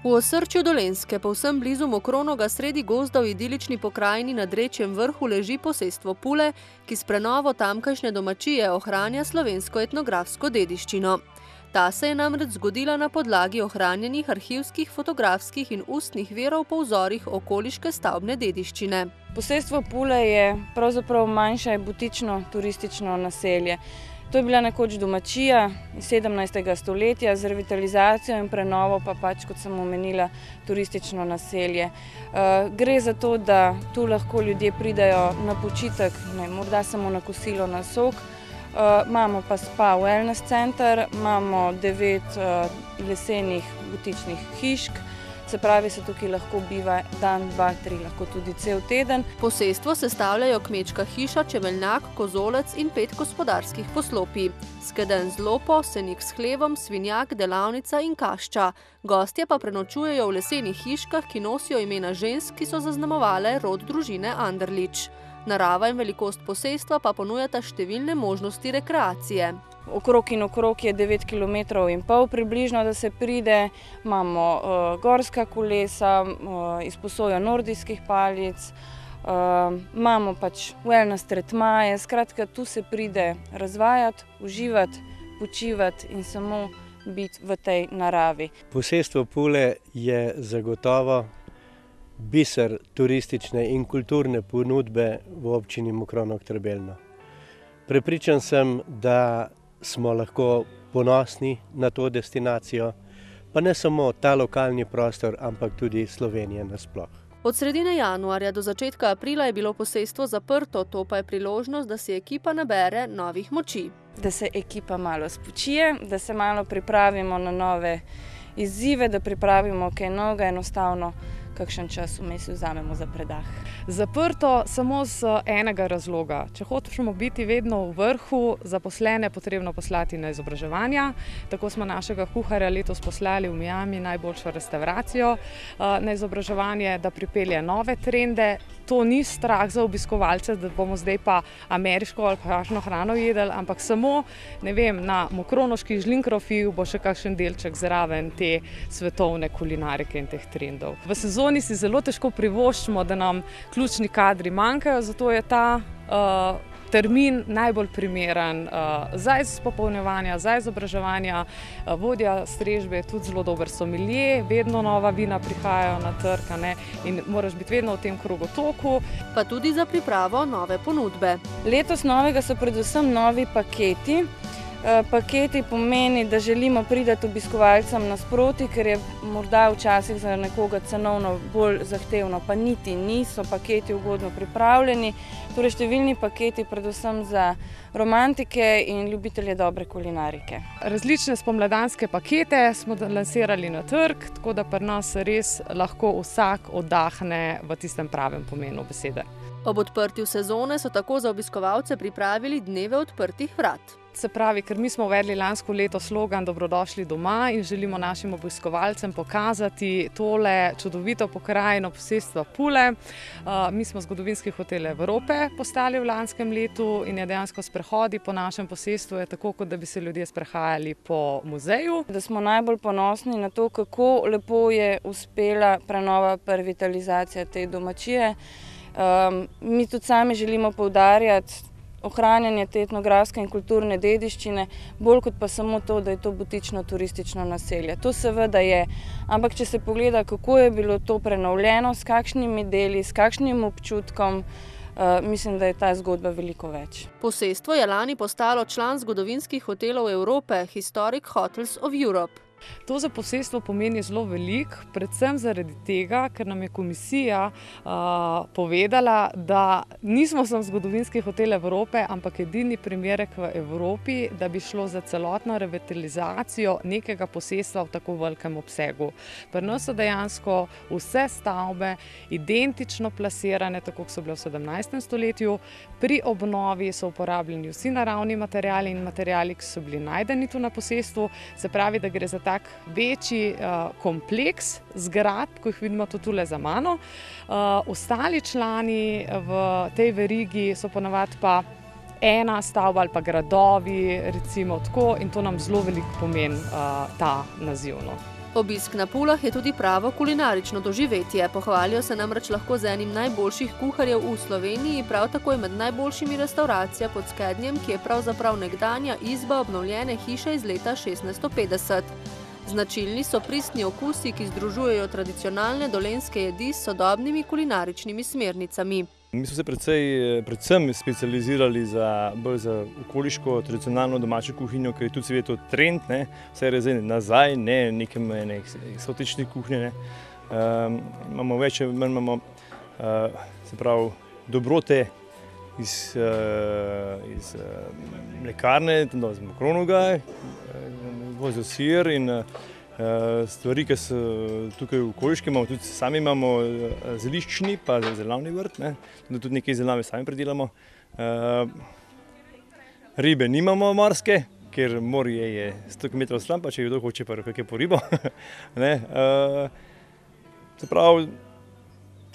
V osrčju Dolenjske, povsem blizu Mokronoga, sredi gozda v idilični pokrajini nad rečjem Vrhu leži posestvo Pule, ki s prenovo tamkajšnje domačije ohranja slovensko etnografsko dediščino. Ta se je namreč zgodila na podlagi ohranjenih arhivskih, fotografskih in ustnih virov po vzorih okoliške stavbne dediščine. Posestvo Pule je pravzaprav manjše butično turistično naselje. To je bila nekoč domačija iz 17. stoletja, z revitalizacijo in prenovo pa kot sem omenila, turistično naselje. Gre za to, da tu lahko ljudje pridajo na počitek, morda samo na kosilo, na sok. Imamo pa spa wellness center, imamo 9 lesenih butičnih hišk, se pravi, se tukaj lahko biva dan, 2, 3, lahko tudi cel teden. Posestvo sestavljajo kmečka hiša, čebeljak, kozolec in 5 gospodarskih poslopij. Skedenj z lopo, senik s hlevom, svinjak, delavnica in kašča. Gostje pa prenočujejo v lesenih hiškah, ki nosijo imena žensk, ki so zaznamovale rod družine Anderlič. Narava in velikost posestva pa ponujata številne možnosti rekreacije. Okrog in okrog je 9,5 km približno, da se pride. Imamo gorska kolesa, izposojo nordijskih palic, imamo wellness tretmaje. Skratka, tu se pride razvajati, uživati, počivati in samo biti v tej naravi. Posestvo Pule je zagotovo biser turistične in kulturne ponudbe v občini Mokronog-Trebelno. Prepričan sem, da smo lahko ponosni na to destinacijo, pa ne samo ta lokalni prostor, ampak tudi Slovenije nasploh. Od sredine januarja do začetka aprila je bilo posestvo zaprto, to pa je priložnost, da si ekipa nabere novih moči. Da se ekipa malo spočije, da se malo pripravimo na nove izzive, da pripravimo kaj novega, enostavno kakšen čas vmes vzamemo za predah. Zaprto samo z enega razloga. Če hočemo biti vedno v vrhu, zaposlene potrebno poslati na izobraževanja. Tako smo našega kuharja letos poslali v Miami, najboljšo restauracijo na izobraževanje, da pripelje nove trende. To ni strah za obiskovalce, da bomo zdaj pa ameriško ali kakšno hrano jedli, ampak samo, na mokronoških žlinkrofih bo še kakšen delček zraven te svetovne kulinarike in teh trendov. V sezoni si zelo težko privoščimo, da nam ključni kadri manjkajo, zato je ta termin najbolj primeren za izpopolnjevanja, za izobraževanja. Vodja strežbe je tudi zelo dober sommelier, vedno nova vina prihajajo na trg in moraš biti vedno v tem krogotoku. Pa tudi za pripravo nove ponudbe. Letos novega so predvsem novi paketi. Paketi pomeni, da želimo priti obiskovalcem nasproti, ker je morda včasih za nekoga cenovno bolj zahtevno, pa niti niso paketi ugodno pripravljeni. Torej številni paketi predvsem za romantike in ljubitelje dobre kulinarike. Različne spomladanske pakete smo lansirali na trg, tako da pri nas res lahko vsak oddahne v tistem pravem pomenu besede. Ob odprtju sezone so tako za obiskovalce pripravili dneve odprtih vrat. Se pravi, ker mi smo uvedli lansko leto slogan Dobrodošli doma in želimo našim obiskovalcem pokazati tole čudovito pokrajino posestva Pule. Mi smo zgodovinski hotel Evrope postali v lanskem letu in je dejansko sprehodi po našem posestvu je tako, kot da bi se ljudje sprehajali po muzeju. Da smo najbolj ponosni na to, kako lepo je uspela prenova pa revitalizacija te domačije. Mi tudi sami želimo poudarjati ohranjanje te etnografske in kulturne dediščine, bolj kot pa samo to, da je to butično turistično naselje. To seveda je, ampak če se pogleda, kako je bilo to prenovljeno, s kakšnimi deli, s kakšnim občutkom, mislim, da je ta zgodba veliko več. Posestvo je lani postalo član zgodovinskih hotelov Evrope, Historic Hotels of Europe. To za posestvo pomeni zelo veliko, predvsem zaradi tega, ker nam je komisija povedala, da nismo samo zgodovinski hotel Evrope, ampak edini primerek v Evropi, da bi šlo za celotno revitalizacijo nekega posestva v tako velikem obsegu. Pri nas so dejansko vse stavbe identično plasirane, tako kot so bile v 17. stoletju. Pri obnovi so uporabljeni vsi naravni materiali in materiali, ki so bili najdeni tu na posestvu. Se pravi, da gre za tak večji kompleks zgradb, ko jih vidimo tule za mano. Ostali člani v tej verigi so ponavadi pa ena stavba ali pa gradovi, recimo tako, in to nam zelo veliko pomeni ta naziv. Obisk na Pulah je tudi pravo kulinarično doživetje. Pohvalijo se namreč lahko z enim najboljših kuharjev v Sloveniji, prav tako je med najboljšimi restauracija pod Skednjem, ki je pravzaprav nekdanja izba obnovljene hiše iz leta 1650. Značilni so pristni okusi, ki združujejo tradicionalne dolenjske jedi s sodobnimi kulinaričnimi smernicami. Mi smo se predvsem specializirali bolj za okoliško, tradicionalno domačo kuhinjo, ker je tudi seveda to trend, vse je zdaj nazaj, ne nekem eksotične kuhnje. Imamo več, imamo se pravi dobrote iz mlekarne, iz Mokronoga, vozijo sir in stvari, ki so tukaj v okoliškem, tudi sami imamo zeliščni, pa zelenjavni vrt, tudi nekaj zelenjave sami pridelamo. Ribe nimamo morske, ker morje je 100 km stran, pa če kdo hoče pa kakšno po ribo. Se pravi,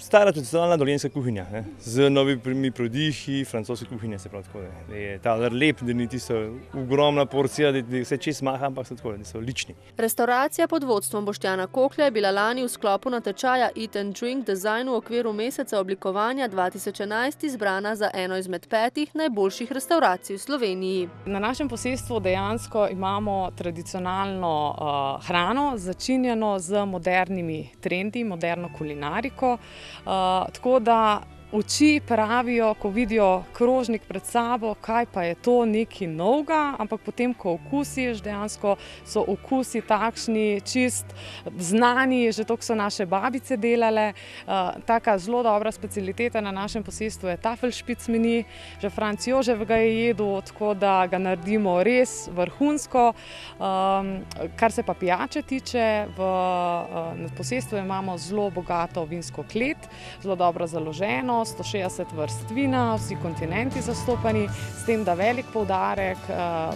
stara tradicionalna dolenjska kuhinja, z novimi prodihi, francoske kuhinje, se pravi tako, da je ta lep, da ni tisto ogromna porcija, da vse čez maha, ampak so tako, da so lični. Restauracija pod vodstvom Boštjana Koklja je bila lani v sklopu natečaja Eat and Drink Design v okviru meseca oblikovanja 2011 izbrana za eno izmed 5 najboljših restauracij v Sloveniji. Na našem posestvu dejansko imamo tradicionalno hrano, začinjeno z modernimi trendi, moderno kulinariko. Tako da oči pravijo, ko vidijo krožnik pred sabo, kaj pa je to nekaj novega, ampak potem, ko okusiš, dejansko so okusi takšni, čist znani, že toliko so naše babice delale. Taka zelo dobra specialiteta na našem posestvu je tafelšpic meni, že Franc Jožef ga je jedel, tako da ga naredimo res vrhunsko. Kar se pa pijače tiče, na posestvu imamo zelo bogato vinsko klet, zelo dobro založeno, 160 vrst vina, vsi kontinenti zastopani, s tem, da velik poudarek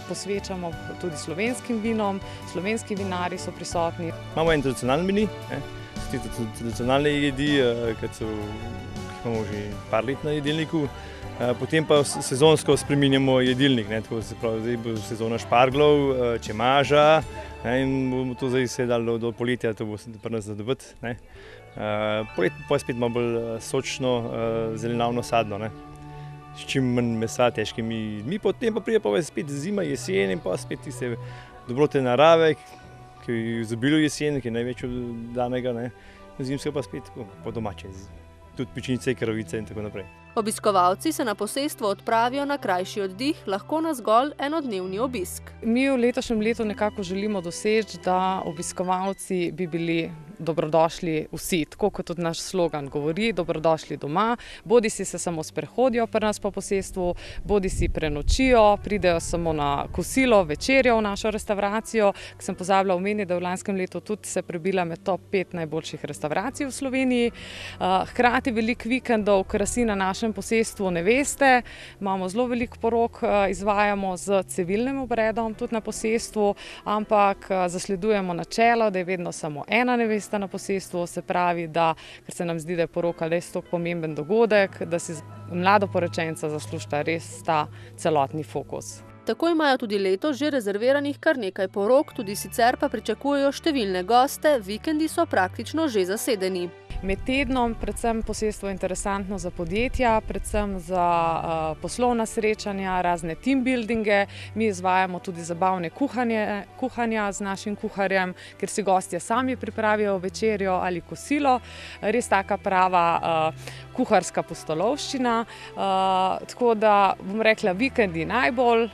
posvečamo tudi slovenskim vinom, slovenski vinari so prisotni. Imamo en tradicionalni meni, tradicionalne jedi, ki imamo že par let na jedilniku, potem pa sezonsko spreminjamo jedilnik, tako se pravi, zdaj bo sezona šparglov, čemaža, in bomo to zdaj se dali do poletja, to bo pri nas zadobiti. Poletje pa je spet malo bolj sočno, zelenjavno sadno, s čim manj mesa, težkimi jedmi, potem pa pride pa spet zima, jesen in pa spet tiste dobrote narave, ki je v izobilju jesen, ki je največ od danega, zimska pa spet po domače, tudi pečenice, kravice in tako naprej. Obiskovalci se na posestvo odpravijo na krajši oddih, lahko na zgolj enodnevni obisk. Mi v letošnjem letu nekako želimo doseči, da obiskovalci bi bili dobrodošli vsi, tako kot tudi naš slogan govori, dobrodošli doma, bodisi se samo sprehodijo pri nas po posestvu, bodisi prenočijo, pridejo samo na kosilo, večerjo v našo restauracijo, ki sem pozabila omeniti, da v lanskem letu tudi se prebila med top 5 najboljših restauracij v Sloveniji. Hkrati veliko vikendov krasi na našem posestvu neveste, imamo zelo veliko porok, izvajamo z civilnim obredom tudi na posestvu, ampak zasledujemo načelo, da je vedno samo ena nevesta na posestvu, se pravi, da, ker se nam zdi, da je poroka res tako pomemben dogodek, da si mladoporočenca zaslužita res ta celotni fokus. Tako imajo tudi letos že rezerviranih kar nekaj porok, tudi sicer pa pričakujejo številne goste, vikendi so praktično že zasedeni. Med tednom predvsem posestvo interesantno za podjetja, predvsem za poslovna srečanja, razne team buildinge. Mi izvajamo tudi zabavne kuhanja z našim kuharjem, ker si gostje sami pripravijo večerjo ali kosilo. Res taka prava kuharska pustolovščina. Tako da bom rekla, vikendi najbolj,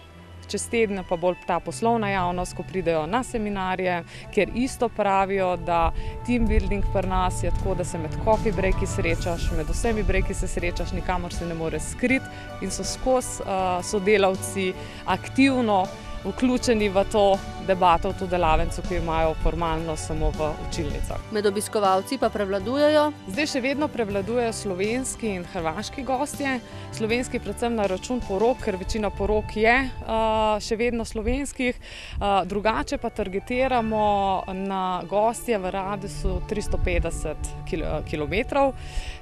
čez tedne pa bolj ta poslovna javnost, ko pridejo na seminarje, kjer isto pravijo, da team building pri nas je tako, da se med coffee breaki srečaš, med vsemi breaki se srečaš, nikamor se ne moreš skriti in so skozi sodelavci aktivno vključeni v to debato, v to delavnico, ki imajo formalno samo v učilnicah. Med obiskovalci pa prevladujejo? Zdaj še vedno prevladujejo slovenski in hrvaški gostje. Slovenski predvsem na račun porok, ker večina porok je še vedno slovenskih. Drugače pa targetiramo na gostje v radiusu 350 kilometrov,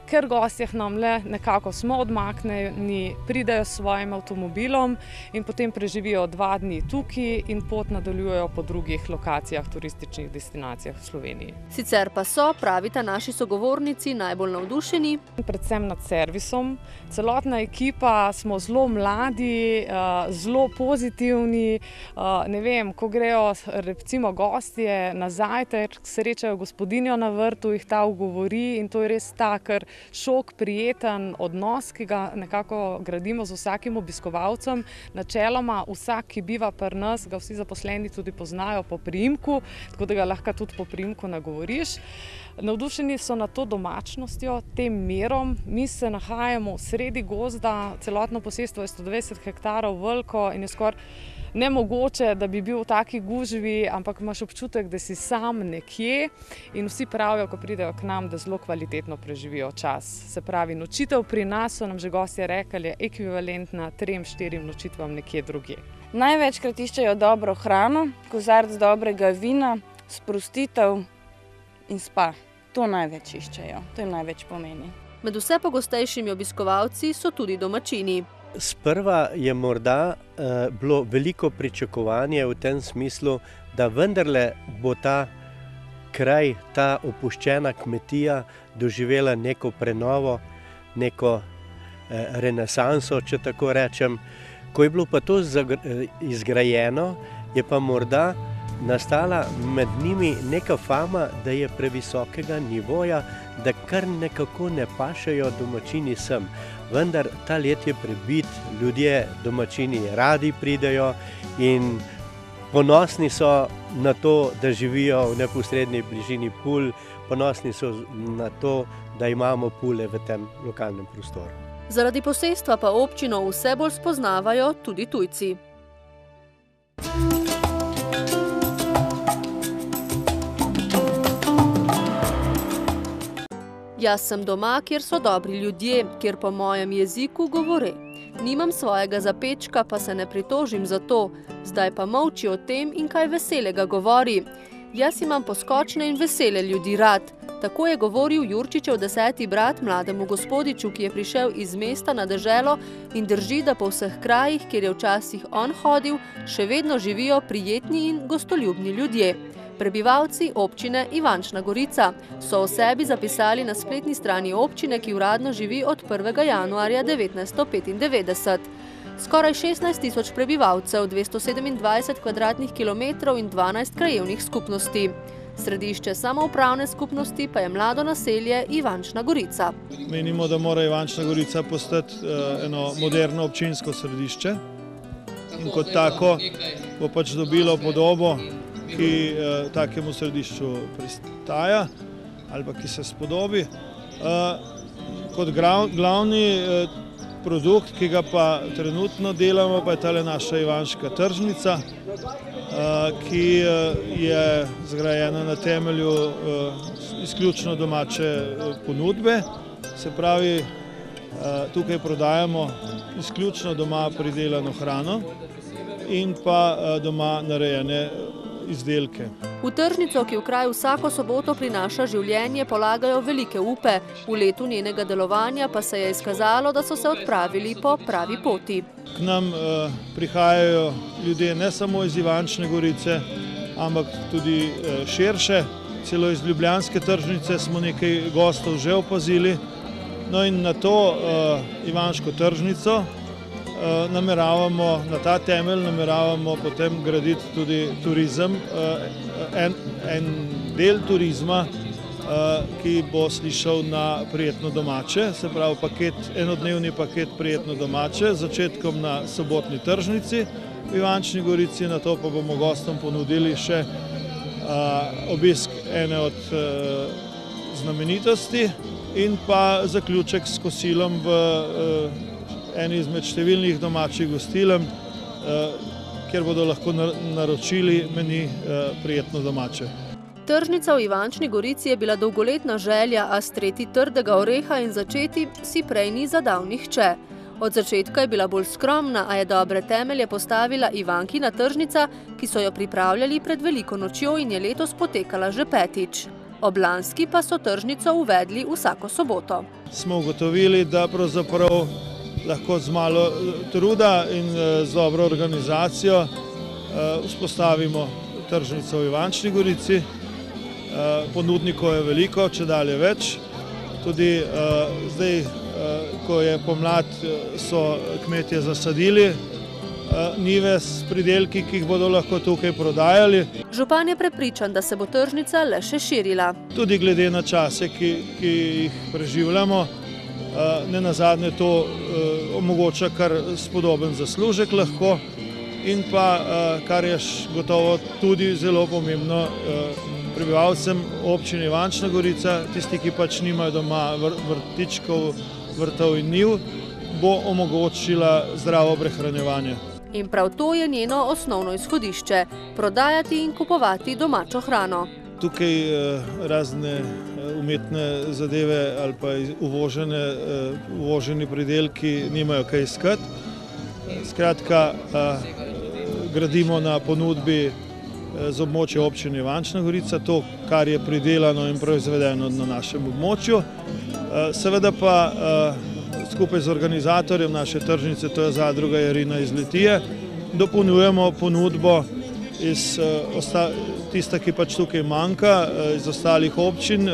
ker gostje nam le nekako smo odmaknjeni, pridejo s svojim avtomobilom in potem preživijo 2 dni tukaj in pot nadaljujejo po drugih lokacijah, turističnih destinacijah v Sloveniji. Sicer pa so, pravita naši sogovornici, najbolj navdušeni. Predvsem nad servisom. Celotna ekipa smo zelo mladi, zelo pozitivni. Ne vem, ko grejo recimo gostje na zajtrk, srečajo gospodinjo na vrtu, jih ta ugovori in to je res tak šok, prijeten odnos, ki ga nekako gradimo z vsakim obiskovalcem. Načeloma vsak, ki biva pri nas, ga vsi zaposleni tudi poznajo po priimku, tako da ga lahko tudi po priimku nagovoriš. Navdušeni so nad to domačnostjo, tem mirom. Mi se nahajamo v sredi gozda, celotno posestvo je 120 hektarov veliko in je skoraj nemogoče, da bi bil v taki gužvi, ampak imaš občutek, da si sam nekje in vsi pravijo, ko pridejo k nam, da zelo kvalitetno preživijo čas. Se pravi, nočitev pri nas, so nam že gostje rekli, je ekvivalentna 3-4 nočitvam nekje drugje. Največkrat iščejo dobro hrano, kozarec dobrega vina, sprostitev in spa. To največ iščejo, to jim največ pomeni. Med vse pogostejšimi obiskovalci so tudi domačini. Sprva je morda bilo veliko pričakovanje v tem smislu, da vendarle bo ta kraj, ta opuščena kmetija doživela neko prenovo, neko renesanso, če tako rečem. Ko je bilo pa to izgrajeno, je pa morda nastala med njimi neka fama, da je previsokega nivoja, da kar nekako ne pašejo domačini sem. Vendar ta let je prebit, ljudje, domačini radi pridejo in ponosni so na to, da živijo v neposredni bližini Pulj, ponosni so na to, da imamo Pulje v tem lokalnem prostoru. Zaradi posestva pa občino vse bolj spoznavajo tudi tujci. Jaz sem doma, kjer so dobri ljudje, kjer po mojem jeziku govore. Nimam svojega zapečka, pa se ne pritožim za to. Zdaj pa molči o tem in kaj veselega govori. Jaz imam poskočne in vesele ljudi rad. Tako je govoril Jurčičev 10. brat mlademu gospodiču, ki je prišel iz mesta na deželo in drži, da po vseh krajih, kjer je včasih on hodil, še vedno živijo prijetni in gostoljubni ljudje. Prebivalci občine Ivančna Gorica so o sebi zapisali na spletni strani občine, ki uradno živi od 1. januarja 1995. Skoraj 16 tisoč prebivalcev, 227 kvadratnih kilometrov in 12 krajevnih skupnosti. Središče samoupravne skupnosti pa je mlado naselje Ivančna Gorica. Menimo, da mora Ivančna Gorica postati eno moderno občinsko središče in kot tako bo pač dobilo podobo, ki takemu središču pristaja ali pa ki se spodobi. Kot glavni produkt, ki ga pa trenutno delamo, pa je tale naša Ivanška tržnica, ki je zgrajena na temelju izključno domače ponudbe. Se pravi, tukaj prodajamo izključno doma pridelano hrano in pa doma narejene izdelke. V tržnico, ki v kraju vsako soboto prinaša življenje, polagajo velike upe. V letu njenega delovanja pa se je izkazalo, da so se odpravili po pravi poti. K nam prihajajo ljudje ne samo iz Ivančne Gorice, ampak tudi širše. Celo iz ljubljanske tržnice smo nekaj gostov že opazili. No in na to Ivanško tržnico na ta temelj nameravamo potem graditi tudi turizem, en del turizma, ki bo slišal na prijetno domače, se pravi enodnevni paket prijetno domače, z začetkom na sobotni tržnici v Ivančni Gorici, na to pa bomo gostom ponudili še obisk ene od znamenitosti in pa zaključek s kosilom v eni izmed številnih domačih gostiln, kjer bodo lahko naročili meni prijetno domače. Tržnica v Ivančni Gorici je bila dolgoletna želja, a streti trdega oreha in začeti si prej ni zadal nihče. Od začetka je bila bolj skromna, a je dobre temelje postavila Ivankina tržnica, ki so jo pripravljali pred veliko nočjo in je letos potekala že 5. Ob lanski pa so tržnico uvedli vsako soboto. Smo ugotovili, da pravzaprav lahko z malo truda in z dobro organizacijo vzpostavimo tržnico v Ivančni Gorici. Ponudnikov je veliko, čedalje več. Tudi zdaj, ko je pomlad, so kmetje zasadili njive s pridelki, ki jih bodo lahko tukaj prodajali. Župan je prepričan, da se bo tržnica le še širila. Tudi glede na čase, ki jih preživljamo, nenazadnje to omogoča kar spodoben zaslužek lahko in pa, kar je gotovo tudi zelo pomembno, prebivalcem občine Ivančna Gorica, tisti, ki pač nimajo doma vrtičkov, vrtov in njiv, bo omogočila zdravo prehranjevanje. In prav to je njeno osnovno izhodišče – prodajati in kupovati domačo hrano. Tukaj razne umetne zadeve ali pa uvoženi pridelki nimajo kaj iskati. Skratka, gradimo na ponudbi z območja občine Ivančna Gorica, to, kar je pridelano in proizvedeno na našem območju. Seveda pa skupaj z organizatorjem naše tržnice, to je zadruga Jarina iz Litije, dopolnjujemo ponudbo iz tista, ki pač tukaj manjka, iz ostalih občin,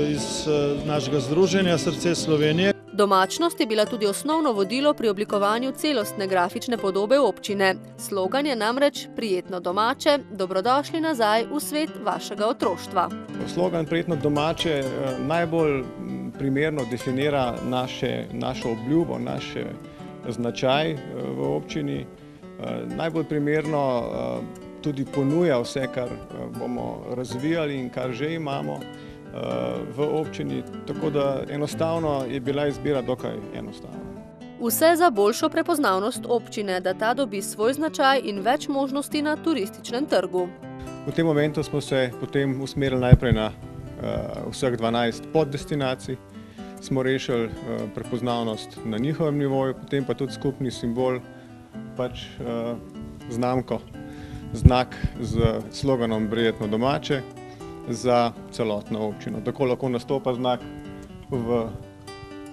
iz našega združenja Srce Slovenije. Domačnost je bila tudi osnovno vodilo pri oblikovanju celostne grafične podobe občine. Slogan je namreč prijetno domače, dobrodošli nazaj v svet vašega otroštva. Slogan prijetno domače najbolj primerno definira našo obljubo, naš značaj v občini. Najbolj primerno tudi ponuja vse, kar bomo razvijali in kar že imamo v občini, tako da enostavno je bila izbira dokaj enostavna. Vse za boljšo prepoznavnost občine, da ta dobi svoj značaj in več možnosti na turističnem trgu. V tem momentu smo se potem usmerili najprej na vseh 12 poddestinacij, smo rešili prepoznavnost na njihovem nivoju, potem pa tudi skupni simbol, pač znamko, znak z sloganom prijetno domače za celotno občino. Tako lahko nastopa znak v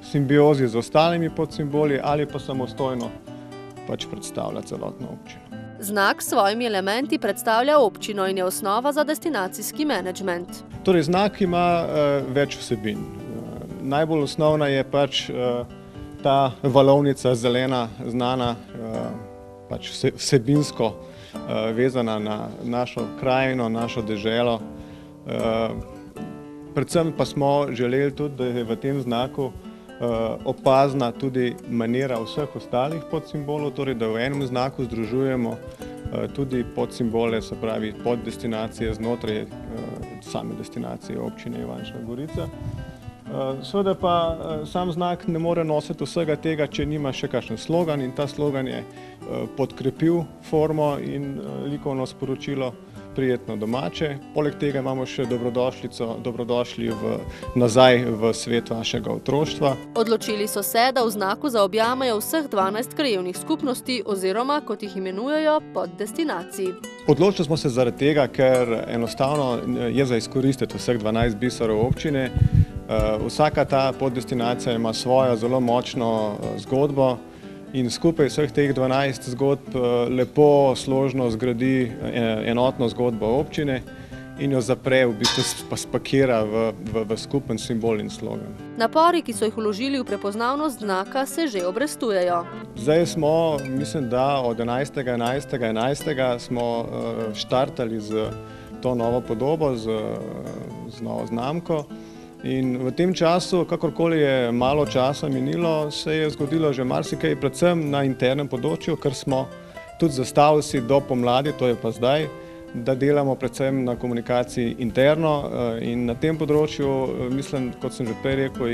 simbiozi z ostalimi podsimboli ali pa samostojno pač predstavlja celotno občino. Znak s svojimi elementi predstavlja občino in je osnova za destinacijski menedžment. Torej, znak ima več vsebin. Najbolj osnovna je pač ta valovnica zelena, znana, pač vsebinsko vezana na našo krajino, našo deželo. Predvsem pa smo želeli tudi, da je v tem znaku opazna tudi manera vseh ostalih podsimbolov, torej da v enem znaku združujemo tudi podsimbole, se pravi poddestinacije znotraj same destinacije občine Ivančna Gorica. Seveda pa sam znak ne more nositi vsega tega, če nima še kakšen slogan, in ta slogan je podkrepil formo in likovno sporočilo prijetno domače. Poleg tega imamo še dobrodošlico, dobrodošli nazaj v svet vašega otroštva. Odločili so se, da v znaku zaobjamajo vseh 12 krajevnih skupnosti oziroma, kot jih imenujejo, poddestinacij. Odločili smo se zaradi tega, ker enostavno je za izkoristiti vseh 12 biserov občine. Vsaka ta poddestinacija ima svojo zelo močno zgodbo in skupaj vseh teh 12 zgodb lepo, složno zgradi enotno zgodbo občine in jo zapre, v bistvu pa spakira v skupen simbol in slogan. Napori, ki so jih vložili v prepoznavnost znaka, se že obrestujejo. Zdaj smo, mislim, da od 11.11. smo štartali z to novo podobo, z novo znamko. In v tem času, kakorkoli je malo časa minilo, se je zgodilo že marsikaj, predvsem na internem področju, ker smo tudi zastavili si do pomladi, to je pa zdaj, da delamo predvsem na komunikaciji interno in na tem področju, mislim, kot sem že prej rekel,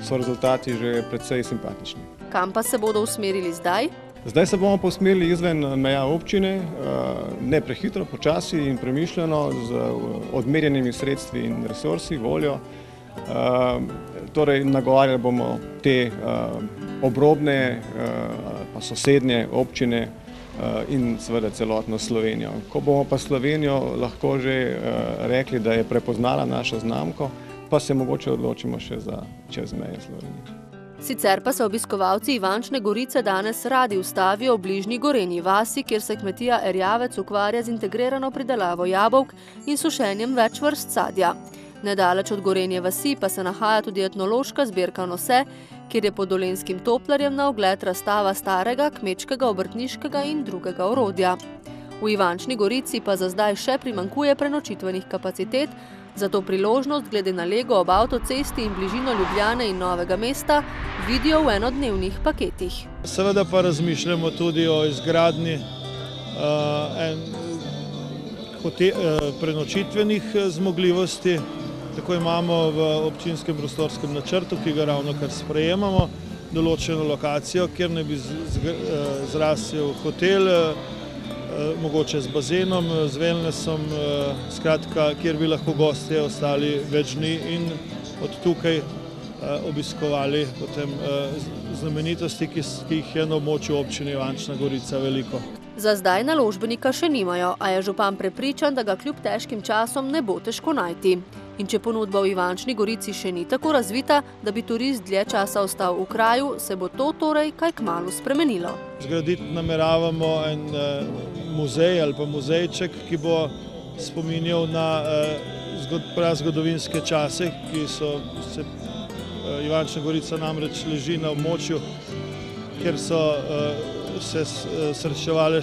so rezultati že precej simpatični. Kam pa se bodo usmerili zdaj? Zdaj se bomo pa usmerili izven meja občine, ne prehitro, počasi in premišljeno, z odmerjenimi sredstvi in resursi, voljo. Torej, nagovarjali bomo te obrobne pa sosednje občine in seveda celotno Slovenijo. Ko bomo pa Slovenijo lahko že rekli, da je prepoznala našo znamko, pa se mogoče odločimo še za čez meje Slovenije. Sicer pa se obiskovalci Ivančne Gorice danes radi ustavijo v bližnji Gorenji vasi, kjer se kmetija Erjavec ukvarja z integrirano pridelavo jabolk in sušenjem več vrst sadja. Nedaleč od Gorenje vasi pa se nahaja tudi etnološka zbirka Nose, kjer je pod Dolenjskim Toplarjem na ogled razstava starega, kmečkega, obrtniškega in drugega orodja. V Ivančni Gorici pa za zdaj še primanjkuje prenočitvenih kapacitet, zato priložnost glede na lego ob avtocesti in bližino Ljubljane in Novega mesta vidijo v enodnevnih paketih. Seveda pa razmišljamo tudi o izgradnji prenočitvenih zmogljivosti. Tako imamo v občinskem prostorskem načrtu, ki ga ravno kar sprejemamo, določeno lokacijo, kjer ne bi zrasel hotel, mogoče z bazenom, z wellnessom, skratka, kjer bi lahko gostje ostali več dni in od tukaj obiskovali potem znamenitosti, ki jih je na območju občine Ivančna Gorica veliko. Za zdaj naložbenika še nimajo, a je župan prepričan, da ga kljub težkim časom ne bo težko najti. In če ponudba v Ivančni Gorici še ni tako razvita, da bi turist dlje časa ostal v kraju, se bo to torej kaj kmalu spremenilo. Zgraditi nameravamo en muzej ali pa muzejček, ki bo spominjal na prazgodovinske čase, ki so se Ivančna Gorica namreč leži na območju, kjer so se srečevale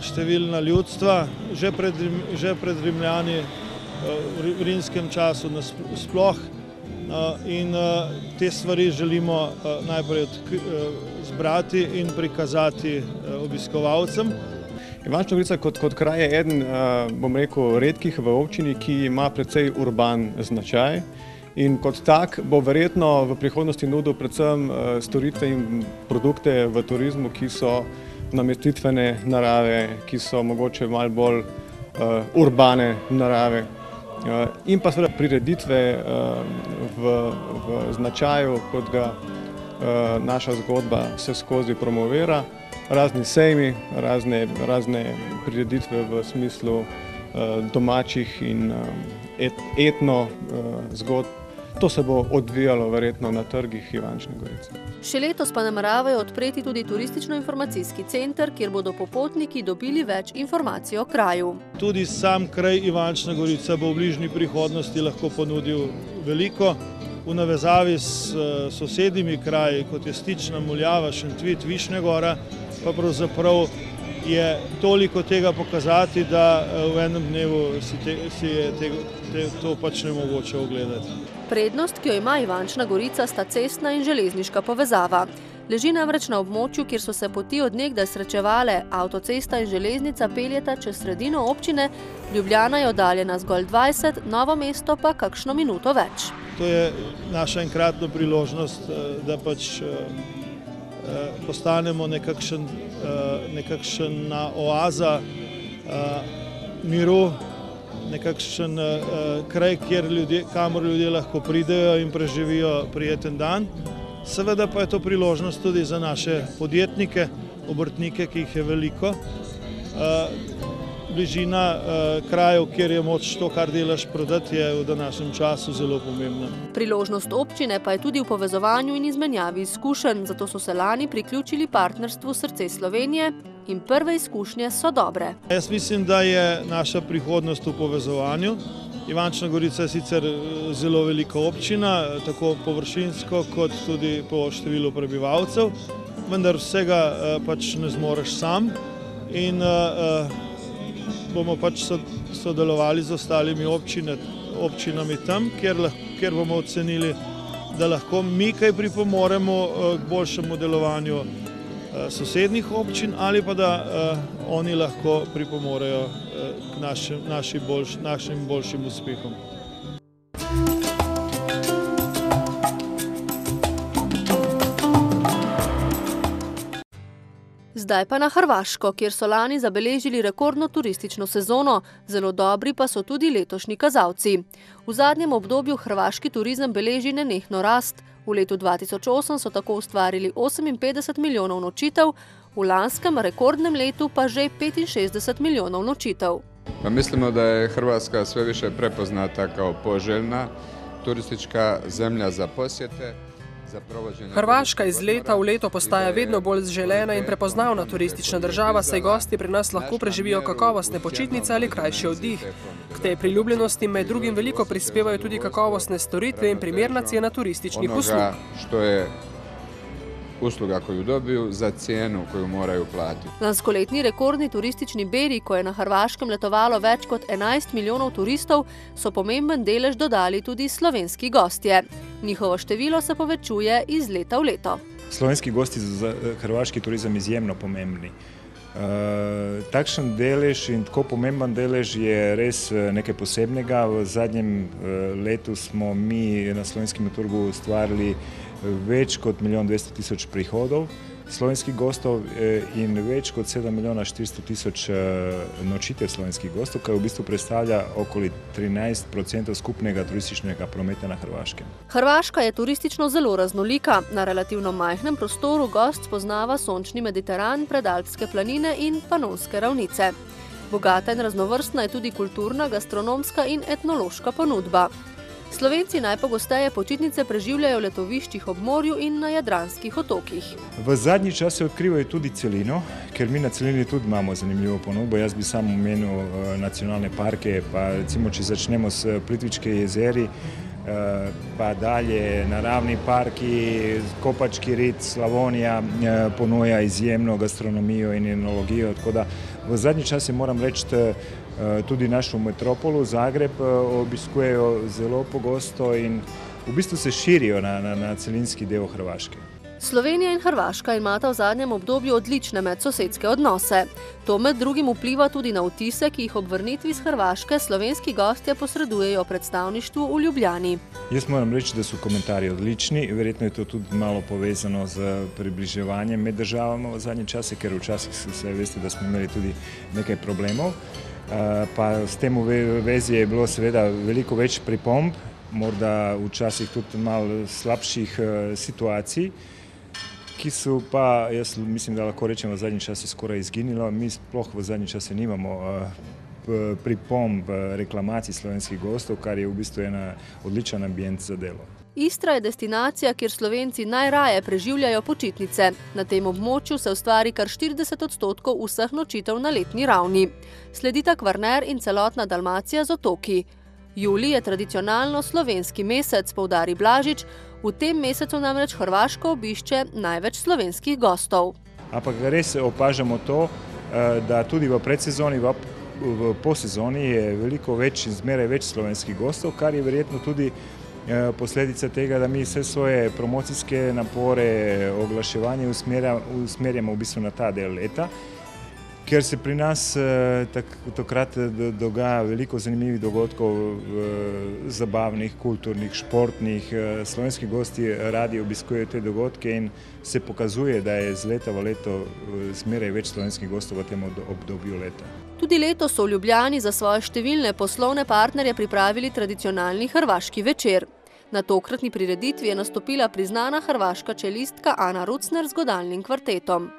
številna ljudstva, že pred Rimljani, v rimskem času sploh, in te stvari želimo najprej zbrati in prikazati obiskovalcem. Ivančna Gorica kot kraj je eden, bom rekel, redkih v občini, ki ima precej urban značaj. In kot tak bo verjetno v prihodnosti nudil predvsem storitve in produkte v turizmu, ki so namestitvene narave, ki so mogoče malo bolj urbane narave. In pa seveda prireditve v značaju, kot ga naša zgodba se skozi promovira, razni sejmi, razne prireditve v smislu domačih in etno zgodb. To se bo odvijalo verjetno na trgih Ivančne Gorice. Še letos pa nameravajo odpreti tudi turistično-informacijski center, kjer bodo popotniki dobili več informacij o kraju. Tudi sam kraj Ivančna Gorica bo v bližnji prihodnosti lahko ponudil veliko. V navezavi s sosednjimi kraji, kot je Stična, Muljava, Šentvid, Višnja Gora, pa pravzaprav je toliko tega pokazati, da v enem dnevu si je to pač nemogoče ogledati. Prednost, ki jo ima Ivančna Gorica, sta cestna in železniška povezava. Leži namreč na območju, kjer so se poti od nekdaj srečevale, avtocesta in železnica peljeta čez sredino občine, Ljubljana je oddaljena zgolj 20, Novo mesto pa kakšno minuto več. To je naša enkratna priložnost, da pač postanemo nekakšna oaza miru, nekakšen kraj, kamor ljudje lahko pridejo in preživijo prijeten dan. Seveda pa je to priložnost tudi za naše podjetnike, obrtnike, ki jih je veliko. Bližina krajev, kjer je moč to, kar delaš, prodati, je v današnjem času zelo pomembna. Priložnost občine pa je tudi v povezovanju in izmenjavi izkušenj, zato so se lani priključili partnerstvu Srce Slovenije in prve izkušnje so dobre. Jaz mislim, da je naša prihodnost v povezovanju. Ivančna Gorica je sicer zelo velika občina, tako površinsko kot tudi po številu prebivalcev, vendar vsega pač ne zmoreš sam in bomo pač sodelovali z ostalimi občinami tam, kjer bomo ocenili, da lahko mi kaj pripomoremo k boljšemu delovanju sosednjih občin ali pa da oni lahko pripomorejo k našim boljšim uspehom. Zdaj pa na Hrvaško, kjer so lani zabeležili rekordno turistično sezono, zelo dobri pa so tudi letošnji kazalci. V zadnjem obdobju hrvaški turizem beleži nenehno rast. V letu 2008 so tako ustvarili 58 milijonov nočitev, v lanskem rekordnem letu pa že 65 milijonov nočitev. Mislimo da je Hrvatska sve više prepoznata kao poželjna turistička zemlja za posjete. Hrvaška iz leta v leto postaja vedno bolj želena in prepoznavna turistična država, saj gosti pri nas lahko preživijo kakovostne počitnice ali krajši oddih. K tej priljubljenosti med drugim veliko prispevajo tudi kakovostne storitve in primerna cena turističnih uslug. Što je usluga koju dobiju za cijenu koju moraju platiti. Lanskoletni rekordni turistični beri, ko je na Hrvaškem letovalo več kot 11 milijonov turistov, so pomemben delež dodali tudi slovenski gostje. Njihovo število se povečuje iz leta v leto. Slovenski gosti so za hrvaški turizem izjemno pomembni. Takšen delež in tako pomemben delež je res nekaj posebnega. V zadnjem letu smo mi na slovenskem trgu ustvarili več kot 1 200 000 prihodov slovenskih gostov in več kot 7 400 000 nočitev slovenskih gostov, kar v bistvu predstavlja okoli 13% skupnega turističnega prometa na Hrvaškem. Hrvaška je turistično zelo raznolika. Na relativno majhnem prostoru gost spoznava sončni Mediteran, predalpske planine in panonske ravnice. Bogata in raznovrstna je tudi kulturna, gastronomska in etnološka ponudba. Slovenci najpogosteje počitnice preživljajo v letoviščih ob morju in na jadranskih otokih. V zadnji čas se odkrivajo tudi celino, ker mi na celini tudi imamo zanimivo ponudbo. Jaz bi samo omenil nacionalne parke, pa recimo, če začnemo s Plitvičke jezeri, pa dalje naravni parki, Kopački rit, Slavonija ponuja izjemno gastronomijo in enologijo, tako da v zadnji čas moram reči, tudi našo metropolu, Zagreb, obiskujejo zelo pogosto in v bistvu se širijo na celinski del Hrvaške. Slovenija in Hrvaška imata v zadnjem obdobju odlične medsosedske odnose. To med drugim vpliva tudi na vtise, ki jih ob vrnitvi z Hrvaške slovenski gostje posredujejo predstavništvu v Ljubljani. Jaz moram reči, da so komentarji odlični. Verjetno je to tudi malo povezano z približevanjem med državama v zadnje čase, ker včasih se veste, da smo imeli tudi nekaj problemov. Pa s tem v vezi je bilo seveda veliko več pripomb, morda včasih tudi malo slabših situacij, ki so pa, jaz mislim, da lahko rečem, v zadnji časi skoraj izginilo. Mi sploh v zadnji časi nimamo pripomb, reklamacij slovenskih gostov, kar je v bistvu ena odličen ambient za delo. Istra je destinacija, kjer Slovenci najraje preživljajo počitnice. Na tem območju se ustvari kar 40% vseh nočitev na letni ravni. Sledita Kvarner in celotna Dalmacija z otoki. Julij je tradicionalno slovenski mesec, poudari Blažič. V tem mesecu namreč Hrvaško obišče največ slovenskih gostov. Ampak res opažamo to, da tudi v predsezoni, v posezoni je veliko več in zmeraj več slovenskih gostov, kar je verjetno tudi posledica tega, da mi vse svoje promocijske napore, oglaševanje usmerjamo v bistvu na ta del leta, ker se pri nas takrat dogaja veliko zanimivih dogodkov, zabavnih, kulturnih, športnih. Slovenski gosti radi obiskujejo te dogodke in se pokazuje, da je z leta v leto zmeraj več slovenskih gostov v tem obdobju leta. Tudi letos so v Ljubljani za svoje številne poslovne partnerje pripravili tradicionalni hrvaški večer. Na tokratni prireditvi je nastopila priznana hrvaška čelistka Ana Rucner z godalnim kvartetom.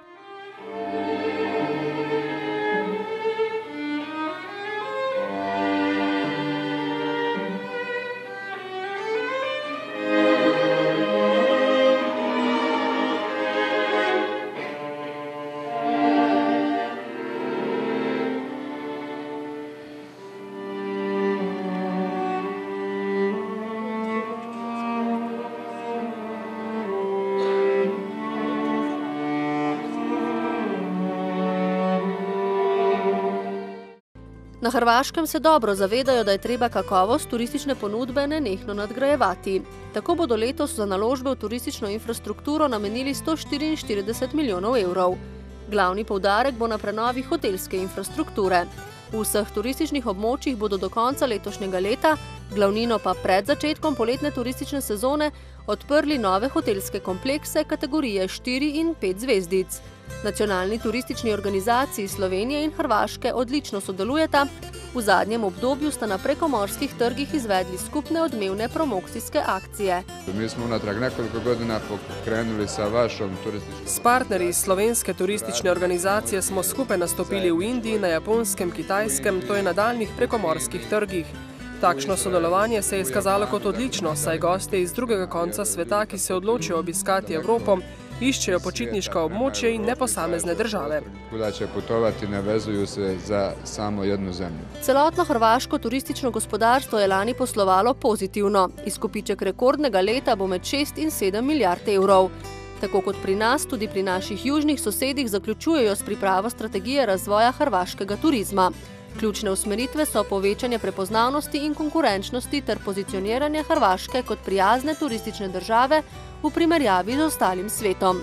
Na Hrvaškem se dobro zavedajo, da je treba kakovost turistične ponudbe nenehno nadgrajevati. Tako bodo letos za naložbe v turistično infrastrukturo namenili 144 milijonov evrov. Glavni poudarek bo na prenovi hotelske infrastrukture. V vseh turističnih območjih bodo do konca letošnjega leta, glavnino pa pred začetkom poletne turistične sezone, odprli nove hotelske komplekse kategorije 4 in 5 zvezdic. Nacionalni turistični organizaciji Slovenije in Hrvaške odlično sodelujeta. V zadnjem obdobju sta na prekomorskih trgih izvedli skupne odmevne promocijske akcije. Mi smo unatrag nekoliko godina pokrenuli sa vašom turističnom... S partnerji slovenske turistične organizacije smo skupaj nastopili v Indiji, na Japonskem, Kitajskem, to je na daljnih prekomorskih trgih. Takšno sodelovanje se je izkazalo kot odlično, saj gostje iz drugega konca sveta, ki se odločijo obiskati Evropo, iščejo počitniška območja in ne posamezne države. Kuda će potovati, ne vezuju se za samo jednu zemlju. Celotno hrvaško turistično gospodarstvo je lani poslovalo pozitivno. Izkupiček rekordnega leta bo med 6 in 7 milijard evrov. Tako kot pri nas, tudi pri naših južnih sosedih zaključujejo s pripravo strategije razvoja hrvaškega turizma. Ključne usmeritve so povečanje prepoznavnosti in konkurenčnosti ter pozicioniranje Hrvaške kot prijazne turistične države v primerjavi z ostalim svetom.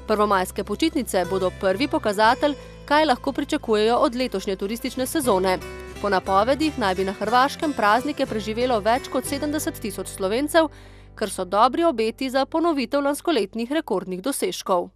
Prvomajske počitnice bodo prvi pokazatelj, kaj lahko pričakujejo od letošnje turistične sezone. Po napovedih naj bi na Hrvaškem praznike preživelo več kot 70 tisoč Slovencev, kar so dobri obeti za ponovitev lanskoletnih rekordnih dosežkov.